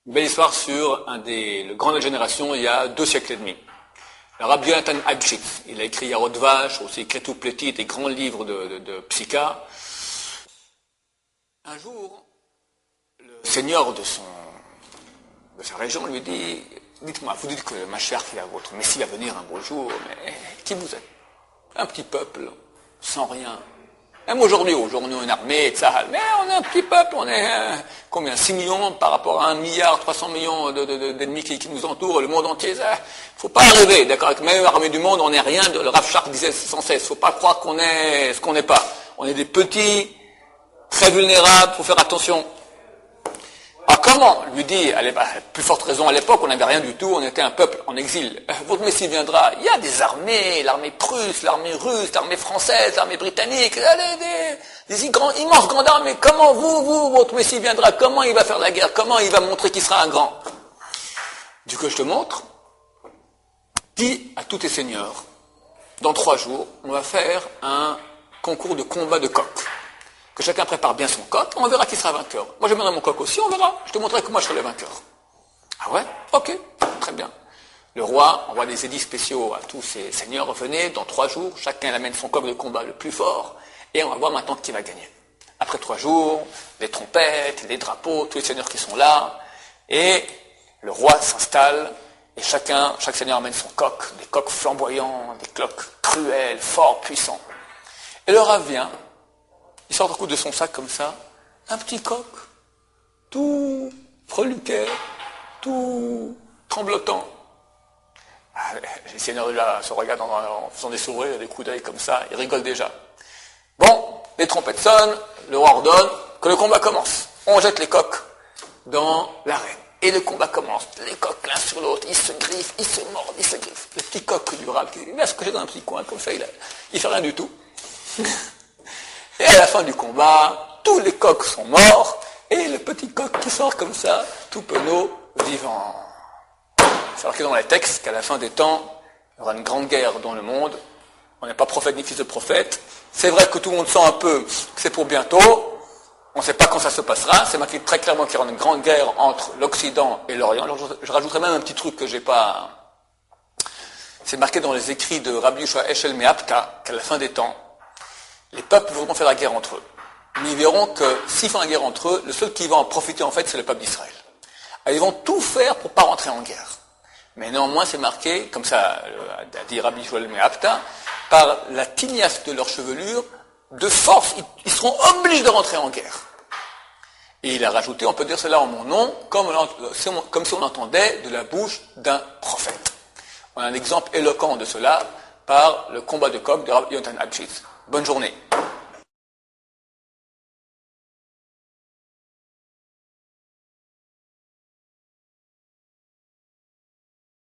Une belle histoire sur le grand de la génération il y a 2 siècles et demi. Le Rabbi Yonatan Abshitz, il a écrit Yarod Vash, aussi Kretou Pleti, des grands livres de psycha. Un jour, le seigneur de sa région lui dit, dites-moi, vous dites que Mashiach, votre Messie va venir un beau jour, mais qui vous êtes? Un petit peuple, sans rien. Même aujourd'hui, on est une armée, etc. Mais on est un petit peuple, on est combien? 6 millions par rapport à 1 milliard 300 millions d'ennemis qui nous entourent, le monde entier. Faut pas rêver, d'accord? Avec la meilleure armée du monde, on n'est rien. Le Rav Shark disait sans cesse, faut pas croire qu'on est ce qu'on n'est pas. On est des petits, très vulnérables, faut faire attention. Alors comment? Lui dit, plus forte raison à l'époque, on n'avait rien du tout, on était un peuple en exil. Votre Messie viendra, il y a des armées, l'armée prusse, l'armée russe, l'armée française, l'armée britannique, des immenses grandes armées. Comment votre Messie viendra? Comment il va faire la guerre? Comment il va montrer qu'il sera un grand? Du coup, je te montre. Dis à tous tes seigneurs, dans 3 jours, on va faire un concours de combat de coqs. Que chacun prépare bien son coq, on verra qui sera vainqueur. Moi, je mènerai mon coq aussi, on verra. Je te montrerai que moi, je serai le vainqueur. Ah ouais? Ok, très bien. Le roi envoie des édits spéciaux à tous ses seigneurs. Venez, dans 3 jours, chacun amène son coq de combat le plus fort, et on va voir maintenant qui va gagner. Après 3 jours, les trompettes, les drapeaux, tous les seigneurs qui sont là, et le roi s'installe, et chaque seigneur amène son coq, des coqs flamboyants, des coqs cruels, forts, puissants. Et le roi vient, il sort un coup de son sac comme ça, un petit coq, tout freluquet, tout tremblotant. Les seigneurs de là se regardent en faisant des sourires, des coups d'œil comme ça, ils rigolent déjà. Bon, les trompettes sonnent, le roi ordonne que le combat commence. On jette les coqs dans l'arène. Et le combat commence. Les coqs l'un sur l'autre, ils se griffent, ils se mordent, ils se griffent. Le petit coq du rab, il va se coucher dans un petit coin comme ça, il fait rien du tout. Et à la fin du combat, tous les coqs sont morts, et le petit coq qui sort comme ça, tout penaud, vivant. C'est marqué dans les textes qu'à la fin des temps, il y aura une grande guerre dans le monde. On n'est pas prophète ni fils de prophète. C'est vrai que tout le monde sent un peu que c'est pour bientôt. On ne sait pas quand ça se passera. C'est marqué très clairement qu'il y aura une grande guerre entre l'Occident et l'Orient. Alors je rajouterai même un petit truc que j'ai pas... C'est marqué dans les écrits de Rabbi Yoshua Eshel Meapta qu'à la fin des temps, les peuples voudront faire la guerre entre eux. Mais ils verront que s'ils font la guerre entre eux, le seul qui va en profiter en fait, c'est le peuple d'Israël. Alors, ils vont tout faire pour ne pas rentrer en guerre. Mais néanmoins, c'est marqué, comme ça a dit Rabbi Joël Meapta, par la tignasse de leur chevelure, de force, ils seront obligés de rentrer en guerre. Et il a rajouté, on peut dire cela en mon nom, comme si on entendait de la bouche d'un prophète. On a un exemple éloquent de cela par le combat de coq de Rabbi Yonatan Abshitz. Bonne journée.